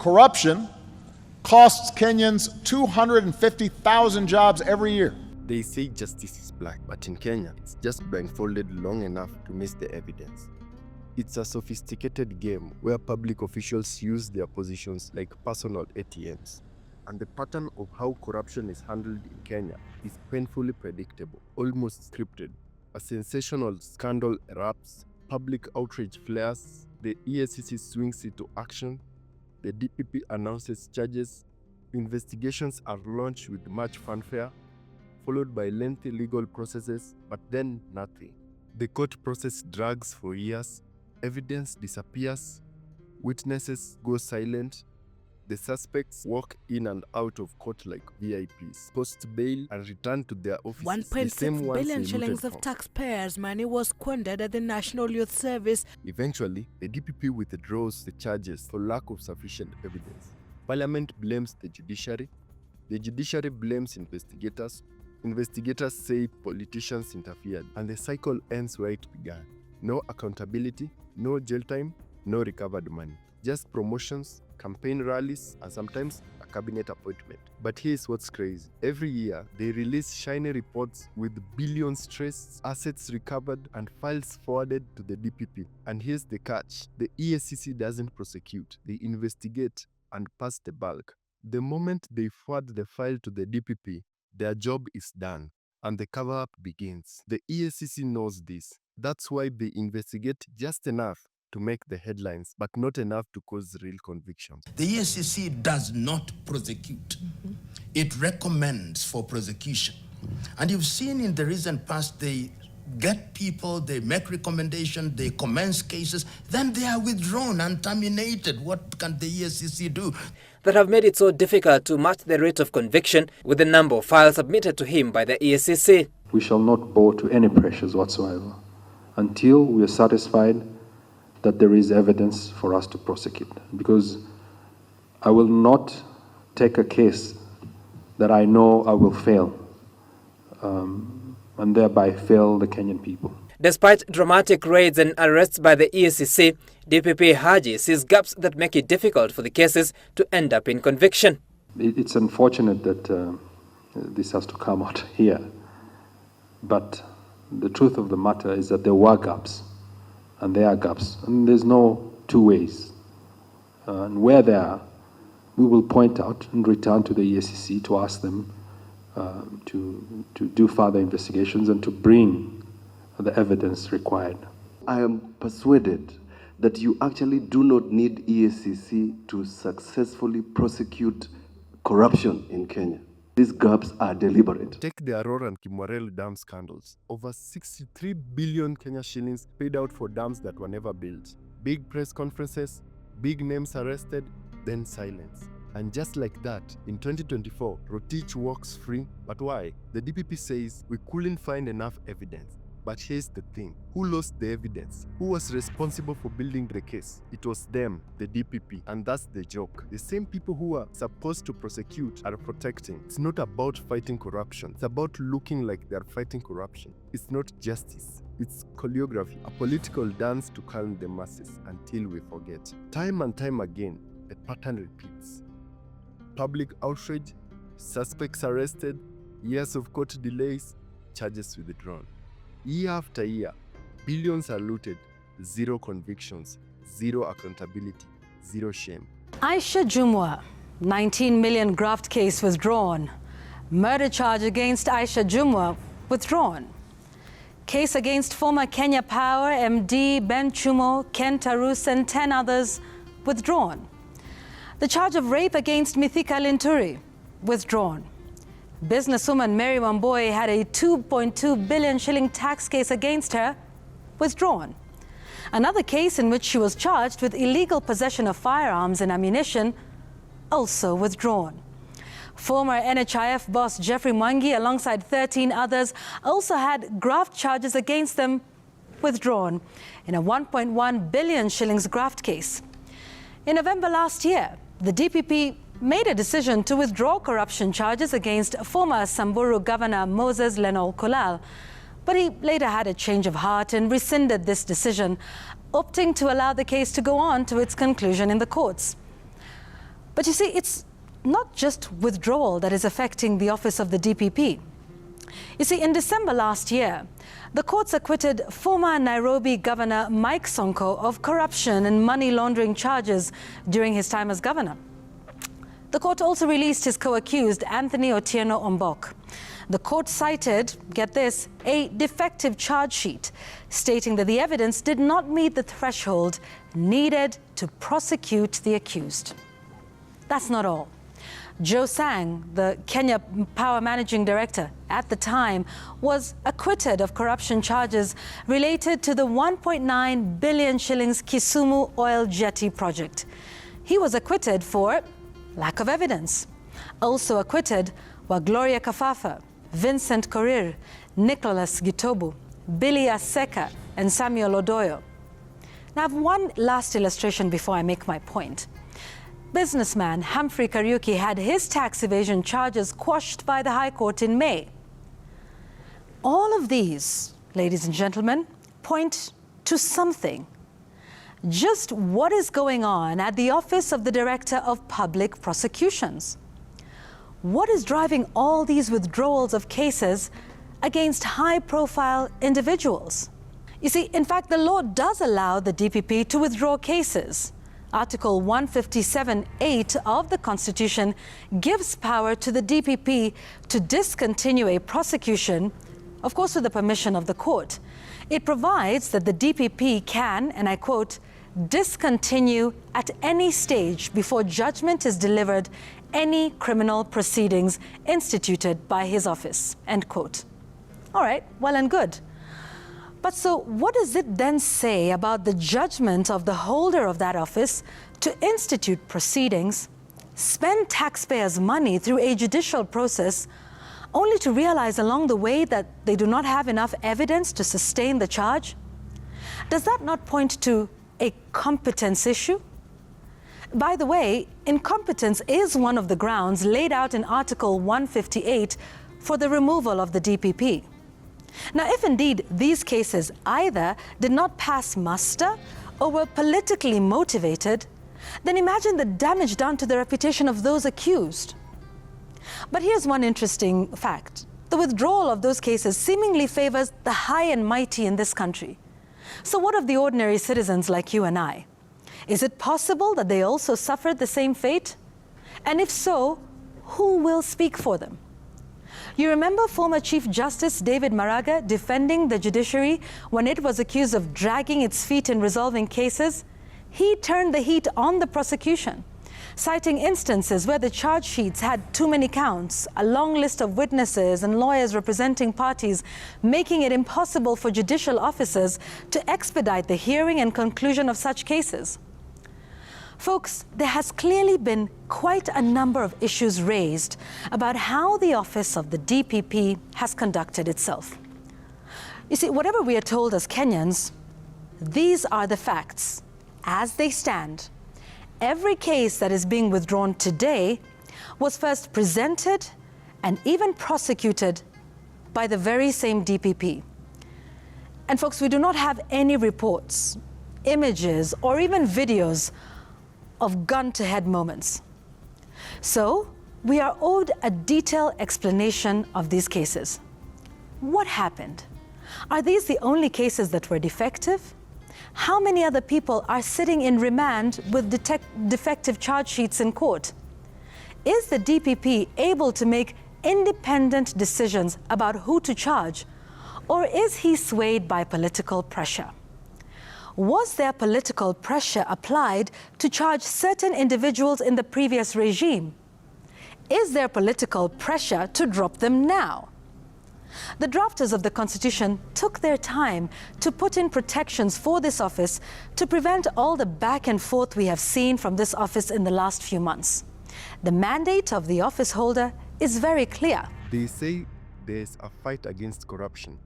Corruption costs Kenyans 250,000 jobs every year. They say justice is black, but in Kenya, it's just blindfolded long enough to miss the evidence. It's a sophisticated game where public officials use their positions like personal ATMs. And the pattern of how corruption is handled in Kenya is painfully predictable, almost scripted. A sensational scandal erupts, public outrage flares, the EACC swings into action, the DPP announces charges, investigations are launched with much fanfare, followed by lengthy legal processes, but then nothing. The court process drags for years, evidence disappears, witnesses go silent, the suspects walk in and out of court like VIPs, post bail and return to their offices. 1.6 billion shillings of taxpayers' money was squandered at the National Youth Service. Eventually, the DPP withdraws the charges for lack of sufficient evidence. Parliament blames the judiciary blames investigators. Investigators say politicians interfered, and the cycle ends where it began. No accountability, no jail time, no recovered money. Just promotions, campaign rallies, and sometimes a cabinet appointment. But here's what's crazy. Every year, they release shiny reports with billions traced, assets recovered, and files forwarded to the DPP. And here's the catch. The EACC doesn't prosecute. They investigate and pass the bulk. The moment they forward the file to the DPP, their job is done, and the cover-up begins. The EACC knows this. That's why they investigate just enough to make the headlines, but not enough to cause real convictions. The EACC does not prosecute. It recommends for prosecution. And you've seen in the recent past, they get people, they make recommendations, they commence cases, then they are withdrawn and terminated. What can the EACC do? That have made it so difficult to match the rate of conviction with the number of files submitted to him by the EACC. We shall not bow to any pressures whatsoever until we are satisfied that there is evidence for us to prosecute. Because I will not take a case that I know I will fail, and thereby fail the Kenyan people. Despite dramatic raids and arrests by the EACC, DPP Haji sees gaps that make it difficult for the cases to end up in conviction. It's unfortunate that this has to come out here, but the truth of the matter is that there were gaps, and there are gaps, and there's no two ways. And where there are, we will point out and return to the EACC to ask them to do further investigations and to bring the evidence required. I am persuaded that you actually do not need EACC to successfully prosecute corruption in Kenya. These gaps are deliberate. Take the Aurora and Kimwarel dam scandals. Over 63 billion Kenya shillings paid out for dams that were never built. Big press conferences, big names arrested, then silence. And just like that, in 2024, Rotich walks free. But why? The DPP says we couldn't find enough evidence. But here's the thing. Who lost the evidence? Who was responsible for building the case? It was them, the DPP. And that's the joke. The same people who are supposed to prosecute are protecting. It's not about fighting corruption. It's about looking like they're fighting corruption. It's not justice. It's choreography, a political dance to calm the masses until we forget. Time and time again, the pattern repeats. Public outrage, suspects arrested, years of court delays, charges withdrawn. Year after year, billions are looted, zero convictions, zero accountability, zero shame. Aisha Jumwa, 19 million graft case withdrawn. Murder charge against Aisha Jumwa withdrawn. Case against former Kenya Power MD Ben Chumo, Ken Tarus and 10 others withdrawn. The charge of rape against Mithika Linturi withdrawn. Businesswoman Mary Wamboi had a 2.2 billion shilling tax case against her withdrawn. Another case in which she was charged with illegal possession of firearms and ammunition also withdrawn. Former NHIF boss Jeffrey Mwangi alongside 13 others also had graft charges against them withdrawn in a 1.1 billion shillings graft case. In November last year, the DPP made a decision to withdraw corruption charges against former Samburu Governor Moses Lenol Kulal, but he later had a change of heart and rescinded this decision, opting to allow the case to go on to its conclusion in the courts. But you see, it's not just withdrawal that is affecting the office of the DPP. You see, in December last year, the courts acquitted former Nairobi Governor Mike Sonko of corruption and money laundering charges during his time as governor. The court also released his co-accused, Anthony Otieno Ombok. The court cited, get this, a defective charge sheet, stating that the evidence did not meet the threshold needed to prosecute the accused. That's not all. Joe Sang, the Kenya Power Managing Director at the time, was acquitted of corruption charges related to the 1.9 billion shillings Kisumu oil jetty project. He was acquitted for lack of evidence. Also acquitted were Gloria Kafafa, Vincent Korir, Nicholas Gitobu, Billy Aseka, and Samuel Odoyo. Now I have one last illustration before I make my point. Businessman Humphrey Kariuki had his tax evasion charges quashed by the High Court in May. All of these, ladies and gentlemen, point to something. Just what is going on at the Office of the Director of Public Prosecutions? What is driving all these withdrawals of cases against high-profile individuals? You see, in fact, the law does allow the DPP to withdraw cases. Article 157(8) of the Constitution gives power to the DPP to discontinue a prosecution, of course with the permission of the court. It provides that the DPP can, and I quote, discontinue at any stage before judgment is delivered any criminal proceedings instituted by his office, end quote. All right, well and good. But so what does it then say about the judgment of the holder of that office to institute proceedings, spend taxpayers' money through a judicial process, only to realize along the way that they do not have enough evidence to sustain the charge? Does that not point to a competence issue? By the way, incompetence is one of the grounds laid out in Article 158 for the removal of the DPP. Now, if indeed these cases either did not pass muster or were politically motivated, then imagine the damage done to the reputation of those accused. But here's one interesting fact. The withdrawal of those cases seemingly favors the high and mighty in this country. So what of the ordinary citizens like you and I? Is it possible that they also suffered the same fate? And if so, who will speak for them? You remember former Chief Justice David Maraga defending the judiciary when it was accused of dragging its feet in resolving cases? He turned the heat on the prosecution, citing instances where the charge sheets had too many counts, a long list of witnesses and lawyers representing parties, making it impossible for judicial officers to expedite the hearing and conclusion of such cases. Folks, there has clearly been quite a number of issues raised about how the office of the DPP has conducted itself. You see, whatever we are told as Kenyans, these are the facts as they stand. Every case that is being withdrawn today was first presented and even prosecuted by the very same DPP. And folks, we do not have any reports, images, or even videos of gun-to-head moments. So, we are owed a detailed explanation of these cases. What happened? Are these the only cases that were defective? How many other people are sitting in remand with defective charge sheets in court? Is the DPP able to make independent decisions about who to charge, or is he swayed by political pressure? Was there political pressure applied to charge certain individuals in the previous regime? Is there political pressure to drop them now? The drafters of the Constitution took their time to put in protections for this office to prevent all the back and forth we have seen from this office in the last few months. The mandate of the office holder is very clear. They say there's a fight against corruption.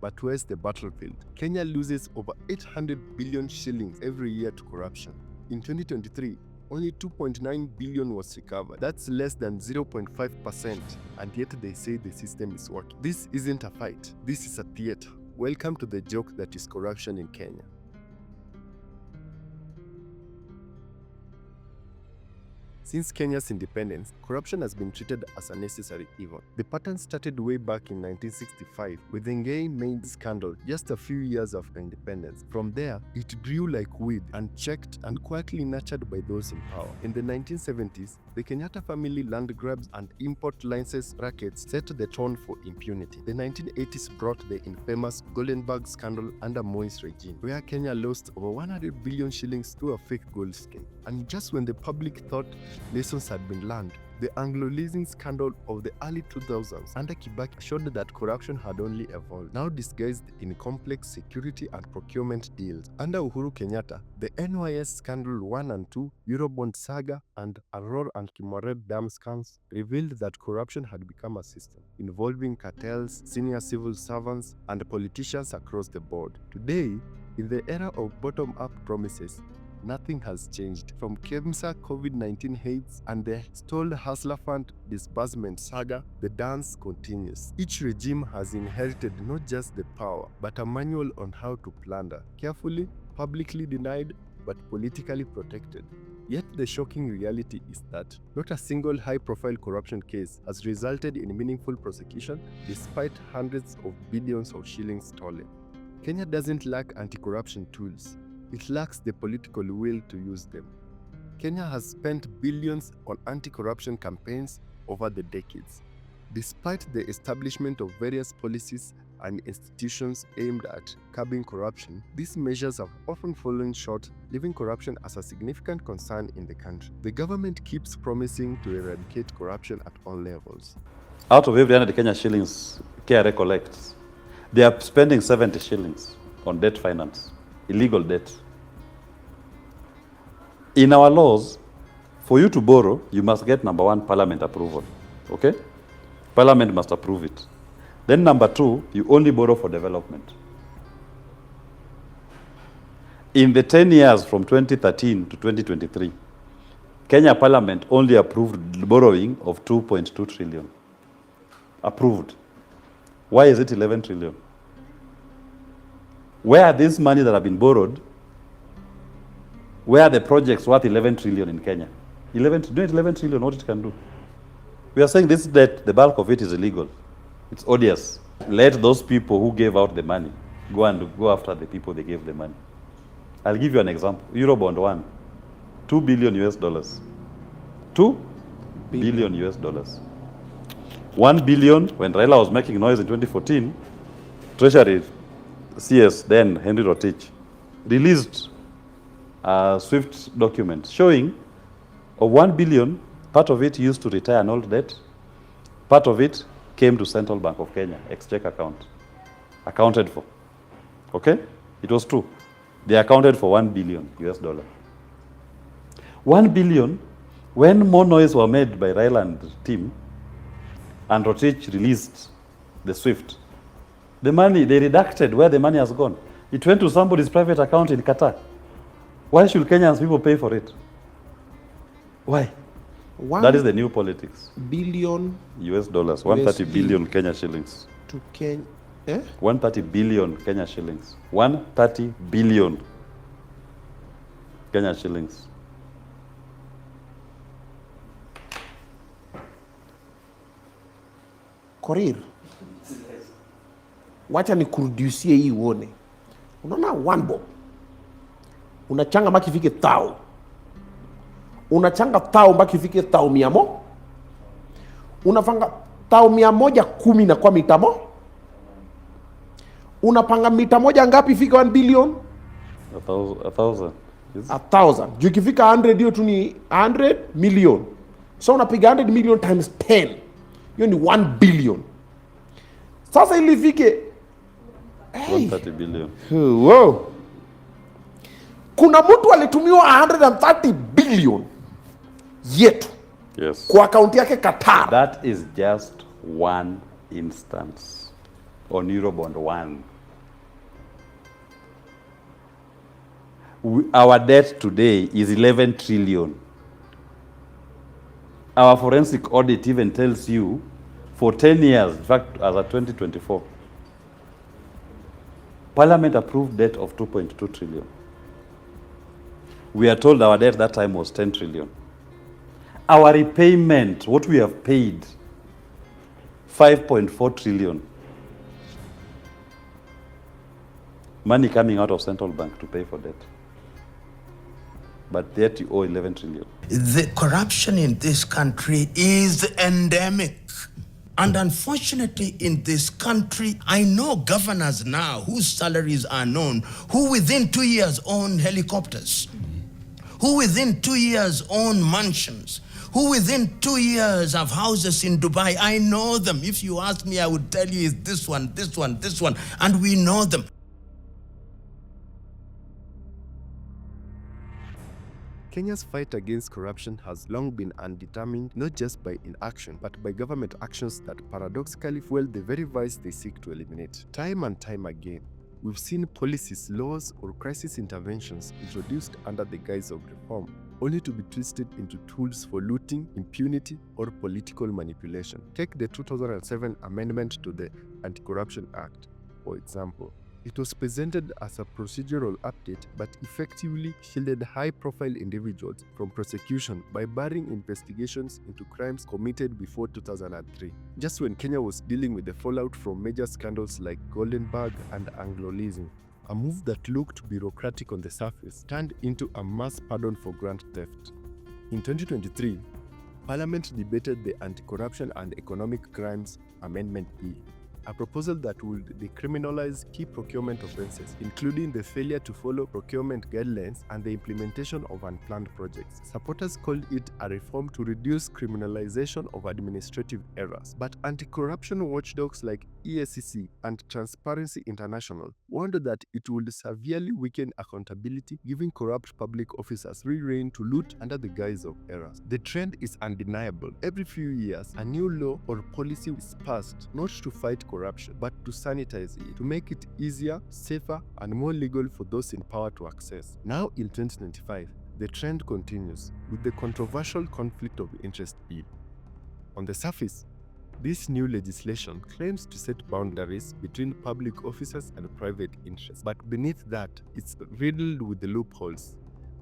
But where's the battlefield? Kenya loses over 800 billion shillings every year to corruption. In 2023, only 2.9 billion was recovered. That's less than 0.5%, and yet they say the system is working. This isn't a fight. This is a theater. Welcome to the joke that is corruption in Kenya. Since Kenya's independence, corruption has been treated as a necessary evil. The pattern started way back in 1965 with the Ngei Maid scandal just a few years after independence. From there, it grew like weed, unchecked and quietly nurtured by those in power. In the 1970s, the Kenyatta family land grabs and import license rackets set the tone for impunity. The 1980s brought the infamous Goldenberg scandal under Moi's regime, where Kenya lost over 100 billion shillings to a fake gold scheme. And just when the public thought lessons had been learned, the Anglo-leasing scandal of the early 2000s under Kibaki showed that corruption had only evolved, now disguised in complex security and procurement deals. Under Uhuru Kenyatta, the NYS scandal 1 and 2, Eurobond saga, and Aror and Kimoret dam scams revealed that corruption had become a system, involving cartels, senior civil servants, and politicians across the board. Today, in the era of bottom-up promises, nothing has changed. From KEMSA COVID-19 hates and the stalled Hustler Fund disbursement saga, the dance continues. Each regime has inherited not just the power, but a manual on how to plunder, carefully, publicly denied, but politically protected. Yet the shocking reality is that not a single high-profile corruption case has resulted in meaningful prosecution despite hundreds of billions of shillings stolen. Kenya doesn't lack anti-corruption tools. It lacks the political will to use them. Kenya has spent billions on anti-corruption campaigns over the decades. Despite the establishment of various policies and institutions aimed at curbing corruption, these measures have often fallen short, leaving corruption as a significant concern in the country. The government keeps promising to eradicate corruption at all levels. Out of every 100 Kenya shillings KRA collects, they are spending 70 shillings on debt finance, illegal debt. In our laws, for you to borrow, you must get number one, Parliament approval. Okay? Parliament must approve it. Then number two, you only borrow for development. In the 10 years from 2013 to 2023, Kenya Parliament only approved borrowing of 2.2 trillion. Approved. Why is it 11 trillion? Where are these money that have been borrowed? Where are the projects worth 11 trillion in Kenya? 11 trillion, what it can do? We are saying this debt, the bulk of it is illegal. It's odious. Let those people who gave out the money go after the people they gave the money. I'll give you an example. Eurobond 1, $2 billion US dollars. 2 billion US dollars. 1 billion, when Raila was making noise in 2014, Treasury CS, then Henry Rotich, released a SWIFT document showing of 1 billion, part of it used to retire an old debt, part of it came to Central Bank of Kenya, Exchequer account, accounted for. Okay? It was true. They accounted for 1 billion US dollar. 1 billion, when more noise were made by Raila and the team, and Rotich released the SWIFT, the money, they redacted where the money has gone. It went to somebody's private account in Qatar. Why should Kenyans people pay for it? Why? That is the new politics. Billion US dollars, 130 billion Kenya shillings. To Kenya. 130 billion Kenya shillings. 130 billion Kenya shillings. Korir. Wacha nikurudiusie hii uone. Unaona one bob. Unachanga mpaka ifike tao. Unachanga tao mpaka ifike tao 100. Unafanga tao 110 na kwa mita mo. Unapanga mita moja ngapi ifike 1 billion? 1,000. 1,000. Juu ikifika 100 hiyo tu ni 100 million. So unapiga 100 million times 10. Hiyo ni 1 billion. Sasa ili ifike 130 billion. Wow. Kuna mtu alitumiwa 130 billion yetu. Yes. Kwa akaunti yake Qatar. That is just one instance on Eurobond 1. Our debt today is 11 trillion. Our forensic audit even tells you for 10 years, in fact, as of 2024, Parliament approved debt of 2.2 trillion. We are told our debt that time was 10 trillion. Our repayment, what we have paid, 5.4 trillion. Money coming out of central bank to pay for debt. But yet you owe 11 trillion. The corruption in this country is endemic. And unfortunately, in this country, I know governors now whose salaries are known, who within 2 years own helicopters, who within 2 years own mansions, who within 2 years have houses in Dubai. I know them. If you ask me, I would tell you it's this one, this one, this one, and we know them. Kenya's fight against corruption has long been undetermined not just by inaction, but by government actions that paradoxically fuel the very vice they seek to eliminate. Time and time again, we've seen policies, laws, or crisis interventions introduced under the guise of reform, only to be twisted into tools for looting, impunity, or political manipulation. Take the 2007 amendment to the Anti-Corruption Act, for example. It was presented as a procedural update, but effectively shielded high-profile individuals from prosecution by barring investigations into crimes committed before 2003, just when Kenya was dealing with the fallout from major scandals like Goldenberg and Anglo-leasing. A move that looked bureaucratic on the surface turned into a mass pardon for grand theft. In 2023, Parliament debated the Anti-Corruption and Economic Crimes Amendment E, a proposal that would decriminalize key procurement offenses, including the failure to follow procurement guidelines and the implementation of unplanned projects. Supporters called it a reform to reduce criminalization of administrative errors. But anti-corruption watchdogs like EACC and Transparency International warned that it would severely weaken accountability, giving corrupt public officers free rein to loot under the guise of errors. The trend is undeniable. Every few years, a new law or policy is passed not to fight corruption, but to sanitize it, to make it easier, safer, and more legal for those in power to access. Now in 2025, the trend continues with the controversial conflict of interest bill. On the surface, this new legislation claims to set boundaries between public officers and private interests, but beneath that, it's riddled with the loopholes.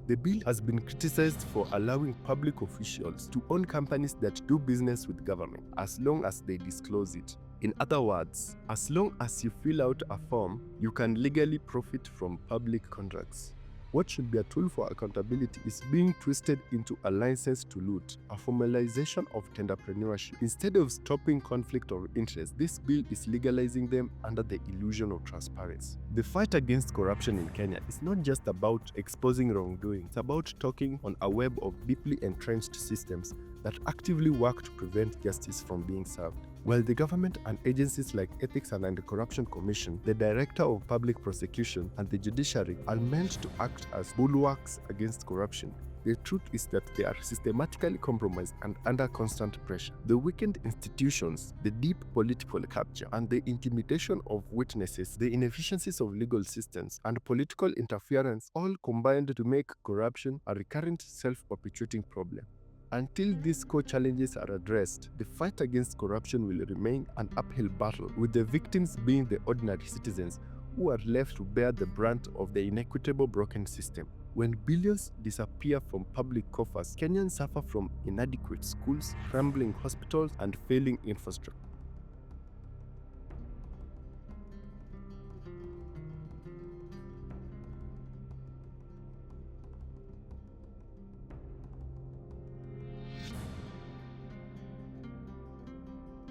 The bill has been criticized for allowing public officials to own companies that do business with government, as long as they disclose it. In other words, as long as you fill out a form, you can legally profit from public contracts. What should be a tool for accountability is being twisted into a license to loot, a formalization of tenderpreneurship. Instead of stopping conflict of interest, this bill is legalizing them under the illusion of transparency. The fight against corruption in Kenya is not just about exposing wrongdoing, it's about talking on a web of deeply entrenched systems that actively work to prevent justice from being served. While the government and agencies like Ethics and Anti-Corruption Commission, the Director of Public Prosecution, and the judiciary are meant to act as bulwarks against corruption, the truth is that they are systematically compromised and under constant pressure. The weakened institutions, the deep political capture, and the intimidation of witnesses, the inefficiencies of legal systems, and political interference all combined to make corruption a recurrent self-perpetuating problem. Until these core challenges are addressed, the fight against corruption will remain an uphill battle, with the victims being the ordinary citizens who are left to bear the brunt of the inequitable broken system. When billions disappear from public coffers, Kenyans suffer from inadequate schools, crumbling hospitals, and failing infrastructure.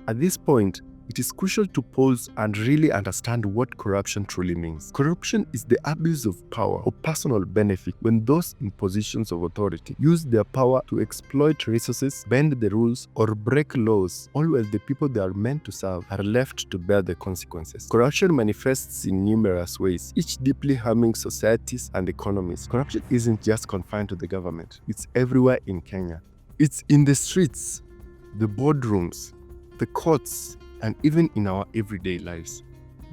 At this point, it is crucial to pause and really understand what corruption truly means. Corruption is the abuse of power or personal benefit when those in positions of authority use their power to exploit resources, bend the rules, or break laws, all while the people they are meant to serve are left to bear the consequences. Corruption manifests in numerous ways, each deeply harming societies and economies. Corruption isn't just confined to the government, it's everywhere in Kenya. It's in the streets, the boardrooms, the courts, and even in our everyday lives.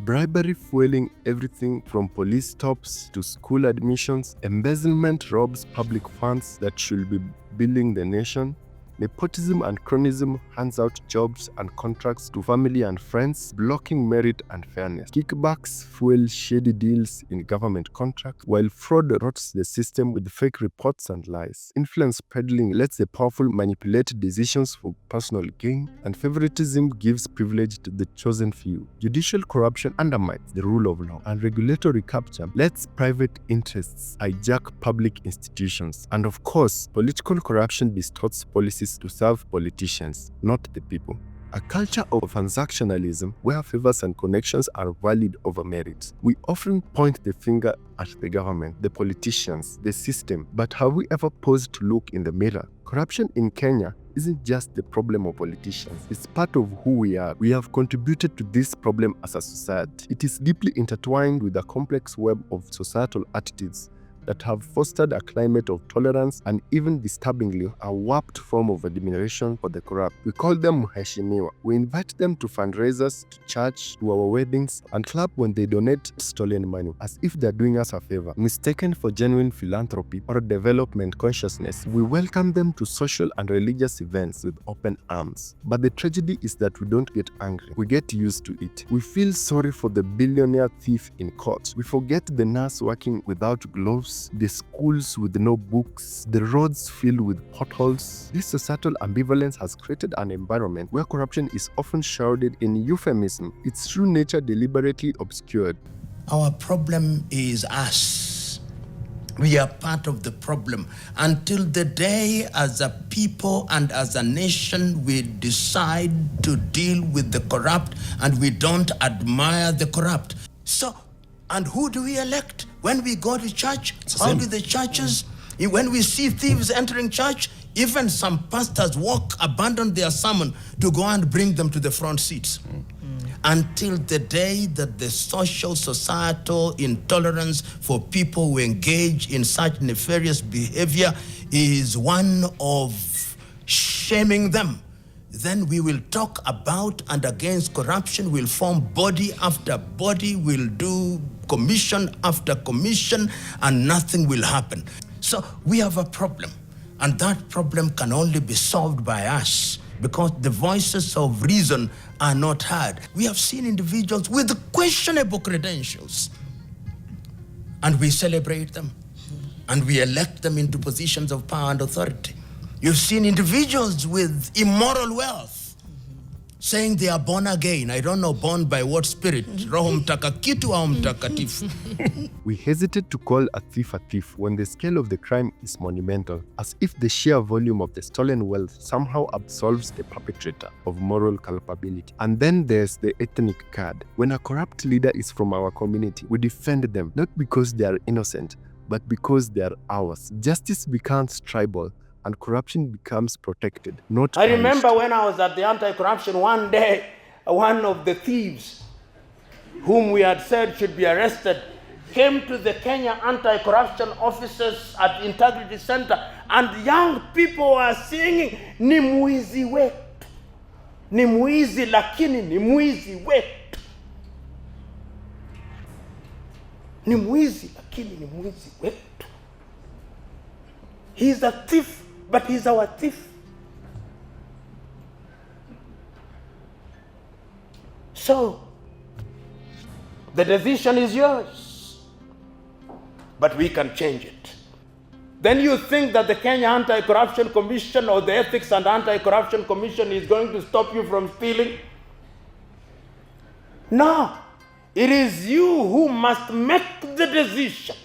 Bribery fueling everything from police stops to school admissions. Embezzlement robs public funds that should be building the nation. Nepotism and cronyism hands out jobs and contracts to family and friends, blocking merit and fairness. Kickbacks fuel shady deals in government contracts, while fraud rots the system with fake reports and lies. Influence peddling lets the powerful manipulate decisions for personal gain, and favoritism gives privilege to the chosen few. Judicial corruption undermines the rule of law, and regulatory capture lets private interests hijack public institutions. And of course, political corruption distorts policies to serve politicians, not the people. A culture of transactionalism where favors and connections are valued over merit. We often point the finger at the government, the politicians, the system, but have we ever paused to look in the mirror? Corruption in Kenya isn't just the problem of politicians, it's part of who we are. We have contributed to this problem as a society. It is deeply intertwined with a complex web of societal attitudes that have fostered a climate of tolerance and, even disturbingly, a warped form of admiration for the corrupt. We call them mheshimiwa. We invite them to fundraisers, to church, to our weddings, and clap when they donate stolen money, as if they're doing us a favor. Mistaken for genuine philanthropy or development consciousness, we welcome them to social and religious events with open arms. But the tragedy is that we don't get angry. We get used to it. We feel sorry for the billionaire thief in court. We forget the nurse working without gloves, the schools with no books, the roads filled with potholes. This societal ambivalence has created an environment where corruption is often shrouded in euphemism, its true nature deliberately obscured. Our problem is us. We are part of the problem until the day as a people and as a nation we decide to deal with the corrupt and we don't admire the corrupt. So, and who do we elect? When we go to church, how do the churches, when we see thieves entering church, even some pastors abandon their sermon to go and bring them to the front seats. Until the day that the social, societal intolerance for people who engage in such nefarious behavior is one of shaming them, then we will talk about and against corruption, we'll form body after body, we'll do commission after commission, and nothing will happen. So we have a problem, and that problem can only be solved by us because the voices of reason are not heard. We have seen individuals with questionable credentials, and we celebrate them, and we elect them into positions of power and authority. You've seen individuals with immoral wealth saying they are born again. I don't know born by what spirit, Roho Mtakatifu au Mtakatifu. We hesitate to call a thief when the scale of the crime is monumental, as if the sheer volume of the stolen wealth somehow absolves the perpetrator of moral culpability. And then there's the ethnic card. When a corrupt leader is from our community, we defend them, not because they are innocent, but because they are ours. Justice becomes tribal, and corruption becomes protected, not I punished. remember when I was at the anti-corruption one day, one of the thieves whom we had said should be arrested came to the Kenya anti-corruption officers at Integrity Center, and young people were singing, ni mwizi wetu, ni mwizi lakini ni mwizi wetu, ni mwizi lakini ni mwizi wetu. He's a thief, but he's our thief. So, the decision is yours, but we can change it. Then you think that the Kenya Anti-Corruption Commission or the Ethics and Anti-Corruption Commission is going to stop you from stealing? No, it is you who must make the decision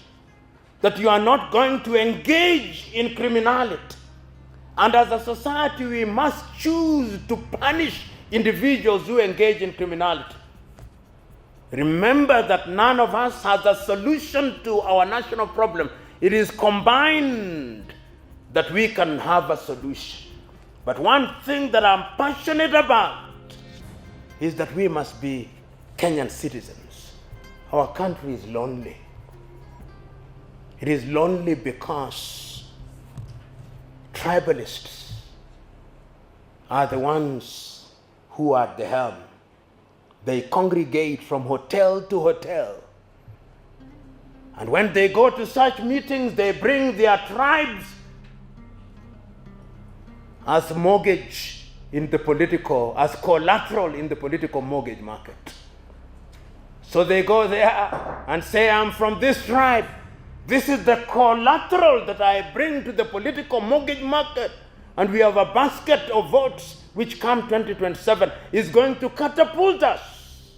that you are not going to engage in criminality. And as a society, we must choose to punish individuals who engage in criminality. Remember that none of us has a solution to our national problem. It is combined that we can have a solution. But one thing that I'm passionate about is that we must be Kenyan citizens. Our country is lonely. It is lonely because tribalists are the ones who are at the helm. They congregate from hotel to hotel. And when they go to such meetings, they bring their tribes. as mortgage in the political, as collateral in the political mortgage market. So they go there and say, I'm from this tribe. This is the collateral that I bring to the political mortgage market. And we have a basket of votes which come 2027 is going to catapult us.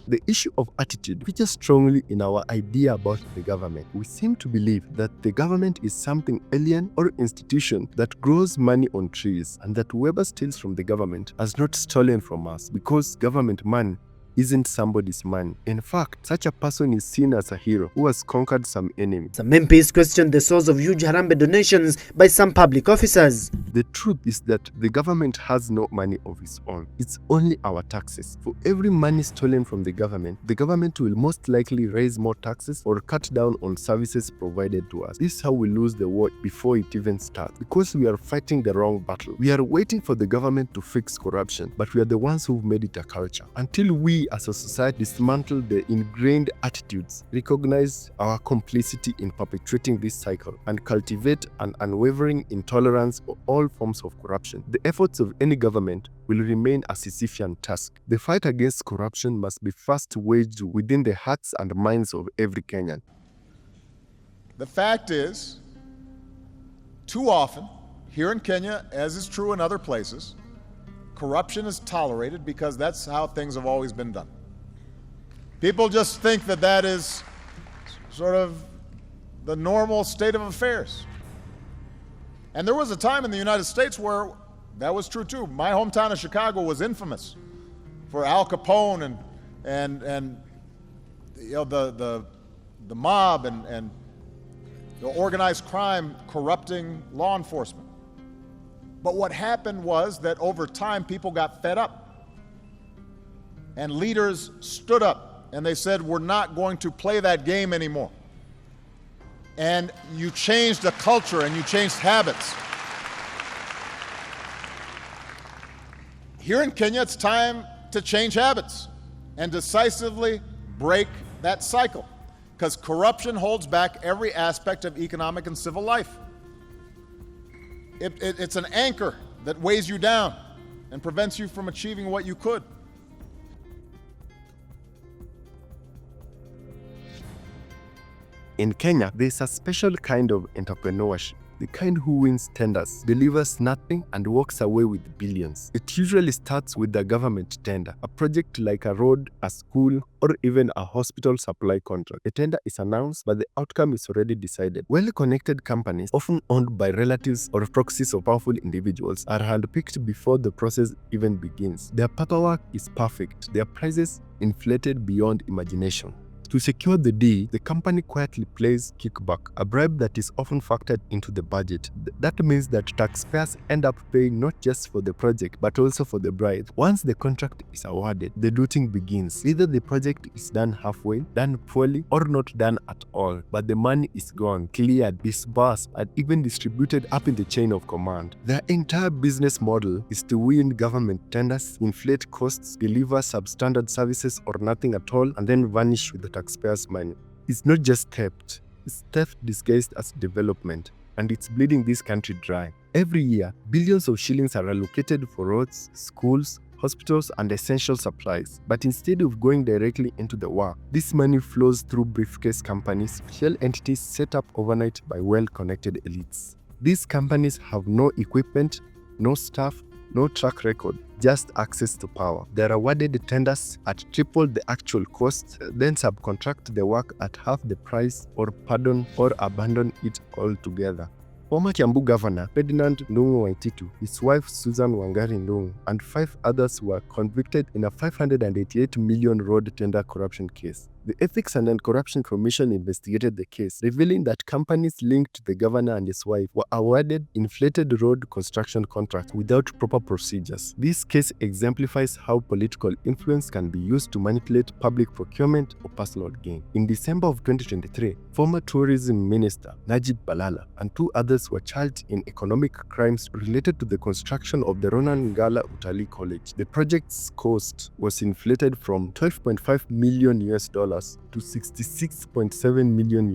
The issue of attitude features strongly in our idea about the government. We seem to believe that the government is something alien or institution that grows money on trees, and that whoever steals from the government has not stolen from us, because government money isn't somebody's money. In fact, such a person is seen as a hero who has conquered some enemy. Some MPs questioned the source of huge Harambee donations by some public officers. The truth is that the government has no money of its own. It's only our taxes. For every money stolen from the government will most likely raise more taxes or cut down on services provided to us. This is how we lose the war before it even starts, because we are fighting the wrong battle. We are waiting for the government to fix corruption, but we are the ones who've made it a culture. Until we as a society dismantle the ingrained attitudes, recognize our complicity in perpetuating this cycle, and cultivate an unwavering intolerance of all forms of corruption, the efforts of any government will remain a Sisyphean task. The fight against corruption must be first waged within the hearts and minds of every Kenyan. The fact is, too often, here in Kenya, as is true in other places, corruption is tolerated because that's how things have always been done. People just think that that is sort of the normal state of affairs. And there was a time in the United States where that was true too. My hometown of Chicago was infamous for Al Capone and you know, the mob and the organized crime corrupting law enforcement. But what happened was that over time people got fed up, and leaders stood up and they said, we're not going to play that game anymore. And you changed the culture and you changed habits. Here in Kenya, it's time to change habits and decisively break that cycle, because corruption holds back every aspect of economic and civil life. It's an anchor that weighs you down and prevents you from achieving what you could. In Kenya, there's a special kind of entrepreneurship, the kind who wins tenders, delivers nothing, and walks away with billions. It usually starts with a government tender, a project like a road, a school, or even a hospital supply contract. A tender is announced, but the outcome is already decided. Well-connected companies, often owned by relatives or proxies of powerful individuals, are handpicked before the process even begins. Their paperwork is perfect, their prices inflated beyond imagination. To secure the deal, the company quietly pays kickback, a bribe that is often factored into the budget. That means that taxpayers end up paying not just for the project, but also for the bribe. Once the contract is awarded, the looting begins. Either the project is done halfway, done poorly, or not done at all, but the money is gone, cleared, disbursed, and even distributed up in the chain of command. Their entire business model is to win government tenders, inflate costs, deliver substandard services or nothing at all, and then vanish with the taxpayers' money. It's not just theft, it's theft disguised as development, and it's bleeding this country dry. Every year, billions of shillings are allocated for roads, schools, hospitals, and essential supplies. But instead of going directly into the work, this money flows through briefcase companies, shell entities set up overnight by well-connected elites. These companies have no equipment, no staff, no track record, just access to power. They're awarded tenders at triple the actual cost, then subcontract the work at half the price, or pardon or abandon it altogether. Former Kiambu Governor Ferdinand Ndung'u Waititu, his wife Susan Wangari Ndung'u, and 5 others were convicted in a 588 million road tender corruption case. The Ethics and Anti-Corruption Commission investigated the case, revealing that companies linked to the governor and his wife were awarded inflated road construction contracts without proper procedures. This case exemplifies how political influence can be used to manipulate public procurement or personal gain. In December of 2023, former Tourism Minister Najib Balala and 2 others were charged in economic crimes related to the construction of the Ronan Ngala Utalii College. The project's cost was inflated from $12.5 million to $66.7 million,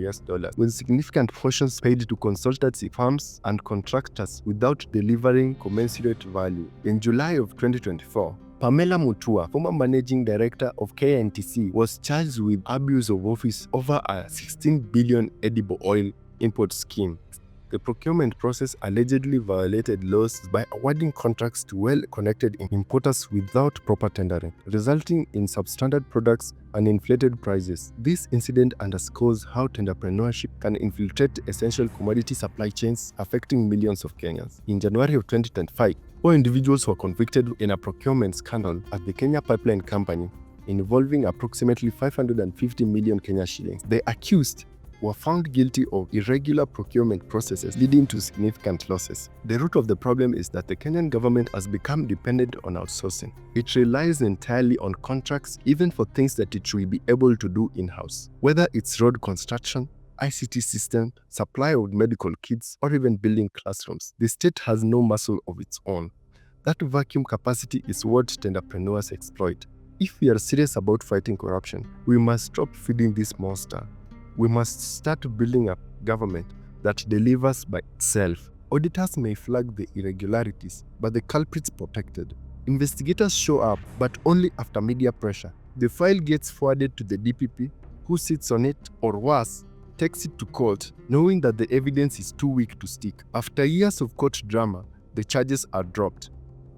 with significant portions paid to consultancy firms and contractors without delivering commensurate value. In July of 2024, Pamela Mutua, former managing director of KNTC, was charged with abuse of office over a 16 billion edible oil import scheme. The procurement process allegedly violated laws by awarding contracts to well-connected importers without proper tendering, resulting in substandard products and inflated prices. This incident underscores how tenderpreneurship can infiltrate essential commodity supply chains, affecting millions of Kenyans. In January of 2025, 4 individuals were convicted in a procurement scandal at the Kenya Pipeline Company involving approximately 550 million Kenya shillings. The accused were found guilty of irregular procurement processes leading to significant losses. The root of the problem is that the Kenyan government has become dependent on outsourcing. It relies entirely on contracts even for things that it will be able to do in-house. Whether it's road construction, ICT system, supply of medical kits, or even building classrooms, the state has no muscle of its own. That vacuum capacity is what tenderpreneurs exploit. If we are serious about fighting corruption, we must stop feeding this monster. We must start building a government that delivers by itself. Auditors may flag the irregularities, but the culprit's protected. Investigators show up, but only after media pressure. The file gets forwarded to the DPP, who sits on it, or worse, takes it to court, knowing that the evidence is too weak to stick. After years of court drama, the charges are dropped.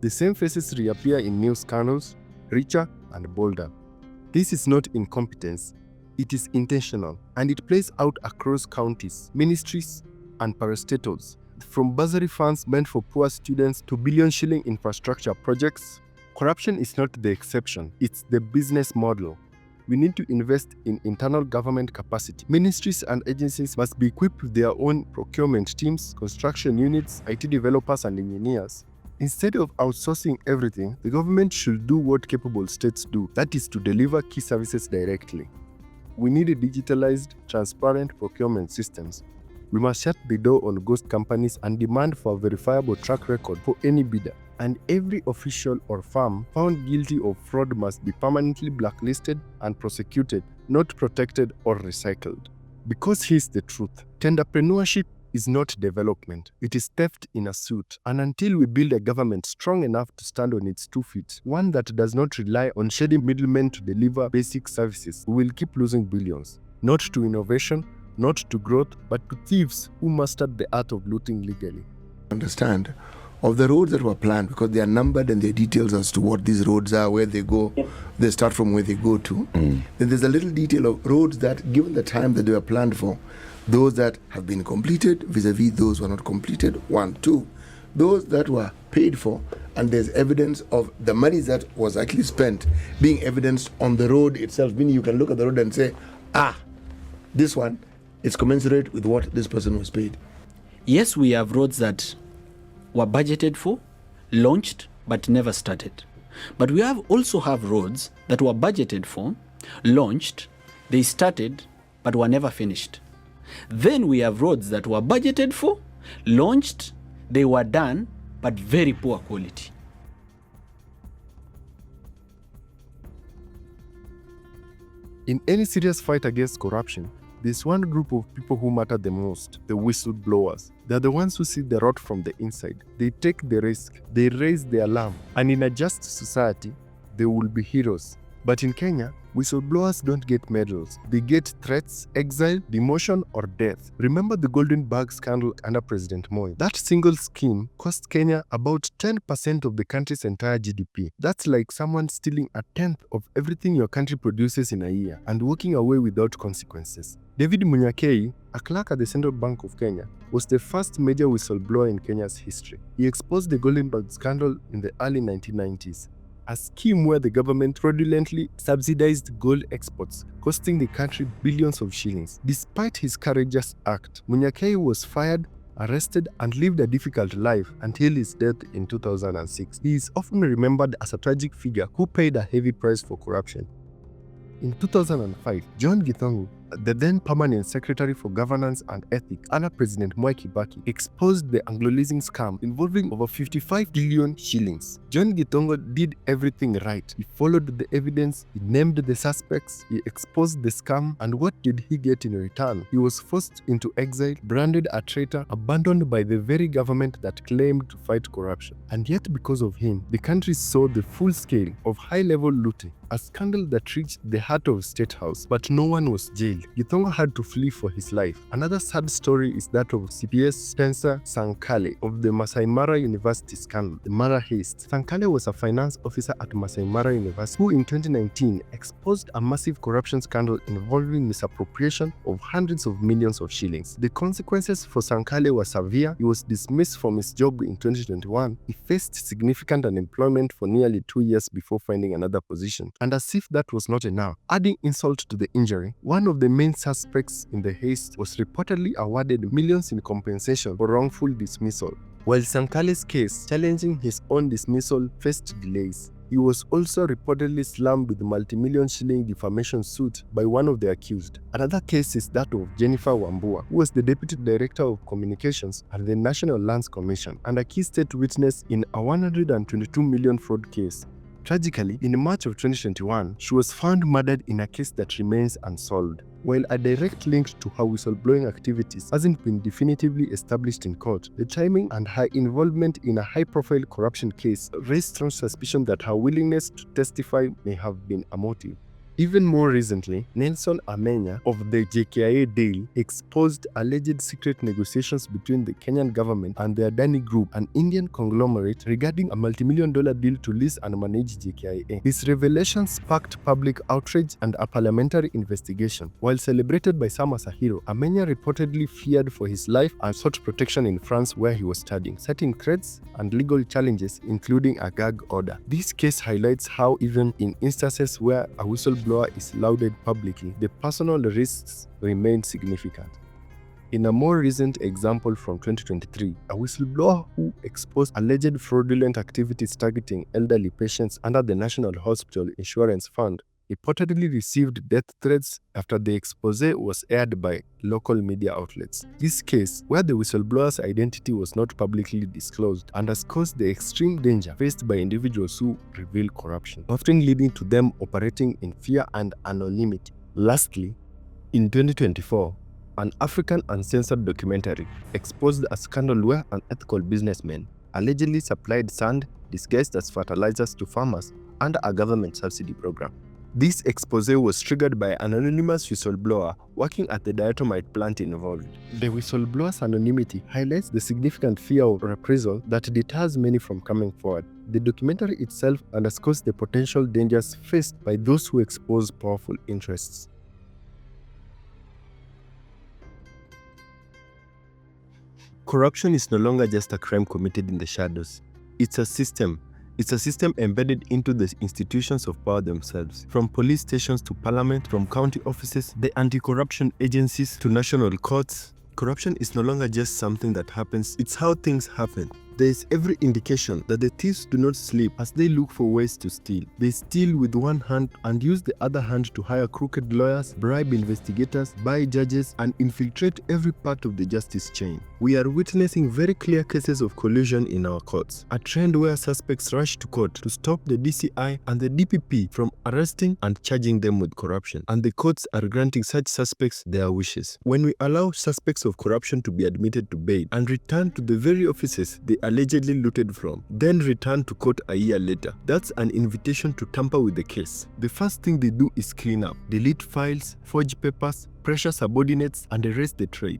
The same faces reappear in new scandals, richer and bolder. This is not incompetence. It is intentional, and it plays out across counties, ministries, and parastatals. From bursary funds meant for poor students to billion-shilling infrastructure projects, corruption is not the exception, it's the business model. We need to invest in internal government capacity. Ministries and agencies must be equipped with their own procurement teams, construction units, IT developers, and engineers. Instead of outsourcing everything, the government should do what capable states do, that is to deliver key services directly. We need a digitalized, transparent procurement systems. We must shut the door on ghost companies and demand for a verifiable track record for any bidder. And every official or firm found guilty of fraud must be permanently blacklisted and prosecuted, not protected or recycled. Because here's the truth: tenderpreneurship is not development, it is theft in a suit. And until we build a government strong enough to stand on its 2 feet, one that does not rely on shady middlemen to deliver basic services, we will keep losing billions. Not to innovation, not to growth, but to thieves who mastered the art of looting legally. Understand of the roads that were planned, because they are numbered and there are details as to what these roads are, where they go, they start from where they go to. Then there's a little detail of roads that, given the time that they were planned for, those that have been completed vis-a-vis those who are not completed, 1, 2. Those that were paid for, and there's evidence of the money that was actually spent being evidenced on the road itself, meaning you can look at the road and say, this one is commensurate with what this person was paid. Yes, we have roads that were budgeted for, launched, but never started. But we also have roads that were budgeted for, launched, they started, but were never finished. Then we have roads that were budgeted for, launched, they were done, but very poor quality. In any serious fight against corruption, there's one group of people who matter the most: the whistleblowers. They're the ones who see the rot from the inside. They take the risk, they raise the alarm, and in a just society, they will be heroes. But in Kenya, whistleblowers don't get medals. They get threats, exile, demotion, or death. Remember the Goldenberg scandal under President Moi? That single scheme cost Kenya about 10% of the country's entire GDP. That's like someone stealing a tenth of everything your country produces in a year and walking away without consequences. David Munyakei, a clerk at the Central Bank of Kenya, was the first major whistleblower in Kenya's history. He exposed the Goldenberg scandal in the early 1990s. A scheme where the government fraudulently subsidized gold exports, costing the country billions of shillings. Despite his courageous act, Munyakei was fired, arrested, and lived a difficult life until his death in 2006. He is often remembered as a tragic figure who paid a heavy price for corruption. In 2005, John Githongu, the then permanent secretary for governance and ethics under President Mwai Kibaki, exposed the Anglo-leasing scam involving over 55 billion shillings. John Gitongo did everything right. He followed the evidence, he named the suspects, he exposed the scam, and what did he get in return? He was forced into exile, branded a traitor, abandoned by the very government that claimed to fight corruption. And yet because of him, the country saw the full scale of high-level looting, a scandal that reached the heart of State House, but no one was jailed. Gitongo had to flee for his life. Another sad story is that of CPS Spencer Sankale of the Masai Mara University scandal, the Mara Heist. Sankale was a finance officer at Masai Mara University who in 2019 exposed a massive corruption scandal involving misappropriation of hundreds of millions of shillings. The consequences for Sankale were severe. He was dismissed from his job in 2021. He faced significant unemployment for nearly 2 years before finding another position. And as if that was not enough, adding insult to the injury, one of the main suspects in the heist was reportedly awarded millions in compensation for wrongful dismissal. While Sankale's case challenging his own dismissal faced delays, he was also reportedly slammed with a multi-million shilling defamation suit by one of the accused. Another case is that of Jennifer Wambua, who was the Deputy Director of Communications at the National Lands Commission and a key state witness in a 122 million fraud case. Tragically, in March of 2021, she was found murdered in a case that remains unsolved. While a direct link to her whistleblowing activities hasn't been definitively established in court, the timing and her involvement in a high-profile corruption case raised strong suspicion that her willingness to testify may have been a motive. Even more recently, Nelson Amenya of the JKIA deal exposed alleged secret negotiations between the Kenyan government and the Adani Group, an Indian conglomerate, regarding a multi-million-dollar deal to lease and manage JKIA. This revelation sparked public outrage and a parliamentary investigation. While celebrated by some as a hero, Amenya reportedly feared for his life and sought protection in France where he was studying, citing threats and legal challenges, including a gag order. This case highlights how even in instances where a whistleblower is lauded publicly, the personal risks remain significant. In a more recent example from 2023, a whistleblower who exposed alleged fraudulent activities targeting elderly patients under the National Hospital Insurance Fund reportedly received death threats after the expose was aired by local media outlets. This case, where the whistleblower's identity was not publicly disclosed, underscores the extreme danger faced by individuals who reveal corruption, often leading to them operating in fear and anonymity. Lastly, in 2024, an African Uncensored documentary exposed a scandal where unethical businessmen allegedly supplied sand disguised as fertilizers to farmers under a government subsidy program. This expose was triggered by an anonymous whistleblower working at the diatomite plant involved. The whistleblower's anonymity highlights the significant fear of reprisal that deters many from coming forward. The documentary itself underscores the potential dangers faced by those who expose powerful interests. Corruption is no longer just a crime committed in the shadows. It's a system. It's a system embedded into the institutions of power themselves. From police stations to parliament, from county offices, the anti-corruption agencies to national courts. Corruption is no longer just something that happens, it's how things happen. There is every indication that the thieves do not sleep as they look for ways to steal. They steal with one hand and use the other hand to hire crooked lawyers, bribe investigators, buy judges, and infiltrate every part of the justice chain. We are witnessing very clear cases of collusion in our courts, a trend where suspects rush to court to stop the DCI and the DPP from arresting and charging them with corruption, and the courts are granting such suspects their wishes. When we allow suspects of corruption to be admitted to bail and return to the very offices they allegedly looted from, then return to court a year later, that's an invitation to tamper with the case. The first thing they do is clean up, delete files, forge papers, pressure subordinates, and erase the trail.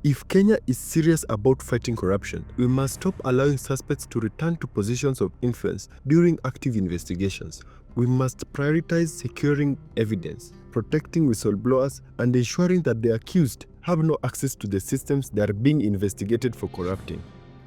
If Kenya is serious about fighting corruption, we must stop allowing suspects to return to positions of influence during active investigations. We must prioritize securing evidence, protecting whistleblowers, and ensuring that the accused have no access to the systems they are being investigated for corrupting.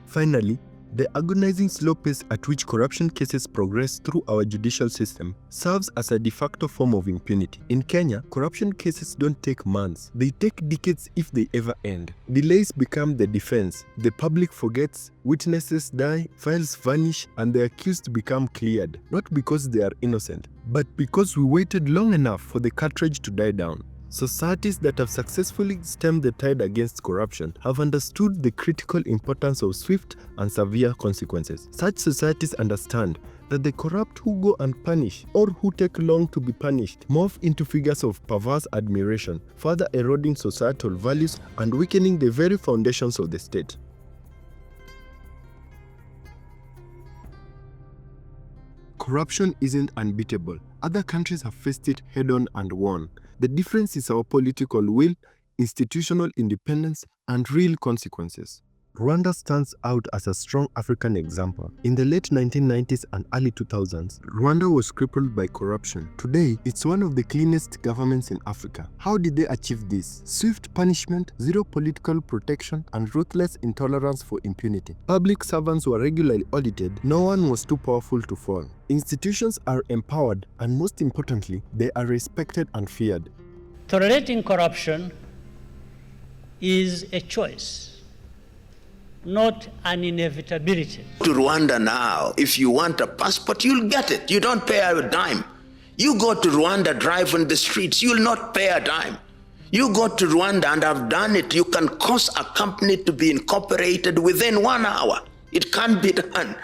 Finally, the agonizing slow pace at which corruption cases progress through our judicial system serves as a de facto form of impunity. In Kenya, corruption cases don't take months, they take decades if they ever end. Delays become the defense, the public forgets, witnesses die, files vanish, and the accused become cleared, not because they are innocent, but because we waited long enough for the cartridge to die down. Societies that have successfully stemmed the tide against corruption have understood the critical importance of swift and severe consequences. Such societies understand that the corrupt who go unpunished or who take long to be punished morph into figures of perverse admiration, further eroding societal values and weakening the very foundations of the state. Corruption isn't unbeatable. Other countries have faced it head-on and won. The difference is our political will, institutional independence, and real consequences. Rwanda stands out as a strong African example. In the late 1990s and early 2000s, Rwanda was crippled by corruption. Today, it's one of the cleanest governments in Africa. How did they achieve this? Swift punishment, zero political protection, and ruthless intolerance for impunity. Public servants were regularly audited. No one was too powerful to fall. Institutions are empowered, and most importantly, they are respected and feared. Tolerating corruption is a choice, not an inevitability. To Rwanda now, if you want a passport, you'll get it. You don't pay a dime. You go to Rwanda, drive on the streets, you'll not pay a dime. You go to Rwanda, and I've done it, you can cause a company to be incorporated within 1 hour. It can be done.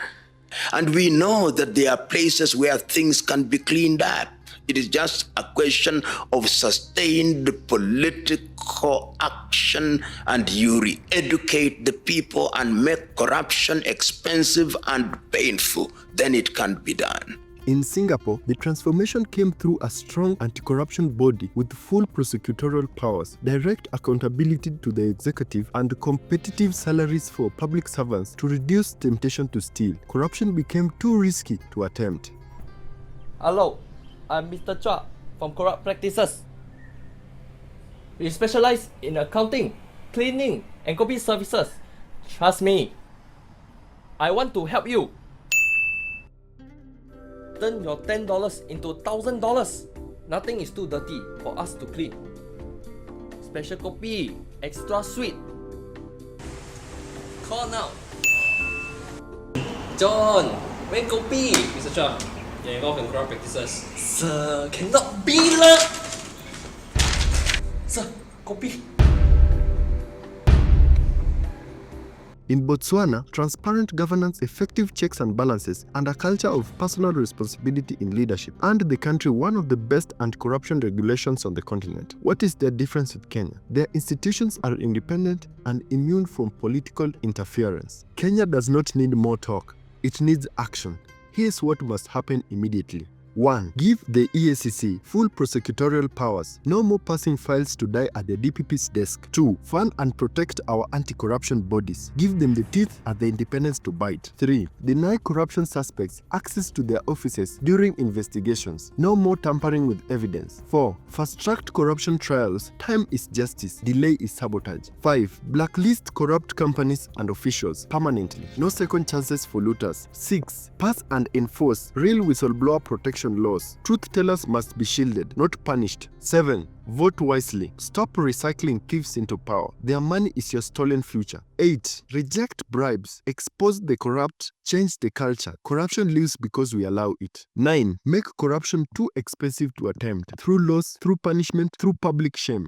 And we know that there are places where things can be cleaned up. It is just a question of sustained political action, and you re-educate the people and make corruption expensive and painful. Then it can be done. In Singapore, the transformation came through a strong anti-corruption body with full prosecutorial powers, direct accountability to the executive, and competitive salaries for public servants to reduce temptation to steal. Corruption became too risky to attempt. Hello, I'm Mr. Chua from Corrupt Practices. We specialize in accounting, cleaning, and copy services. Trust me, I want to help you. Turn your $10 into $1,000. Nothing is too dirty for us to clean. Special copy, extra sweet. Call now. John, when copy? Mr. Chua, you're involved in corrupt practices. Sir, cannot be lah. Sir, copy. In Botswana, transparent governance, effective checks and balances, and a culture of personal responsibility in leadership earned the country one of the best anti-corruption regulations on the continent. What is the difference with Kenya? Their institutions are independent and immune from political interference. Kenya does not need more talk. It needs action. Here's what must happen immediately. 1. Give the EACC full prosecutorial powers. No more passing files to die at the DPP's desk. 2. Fund and protect our anti-corruption bodies. Give them the teeth and the independence to bite. 3. Deny corruption suspects access to their offices during investigations. No more tampering with evidence. 4. Fast-track corruption trials. Time is justice. Delay is sabotage. 5. Blacklist corrupt companies and officials permanently. No second chances for looters. 6. Pass and enforce real whistleblower protection laws. Truth tellers must be shielded, not punished. 7. Vote wisely. Stop recycling thieves into power. Their money is your stolen future. 8. Reject bribes. Expose the corrupt. Change the culture. Corruption lives because we allow it. 9. Make corruption too expensive to attempt. Through laws, through punishment, through public shame.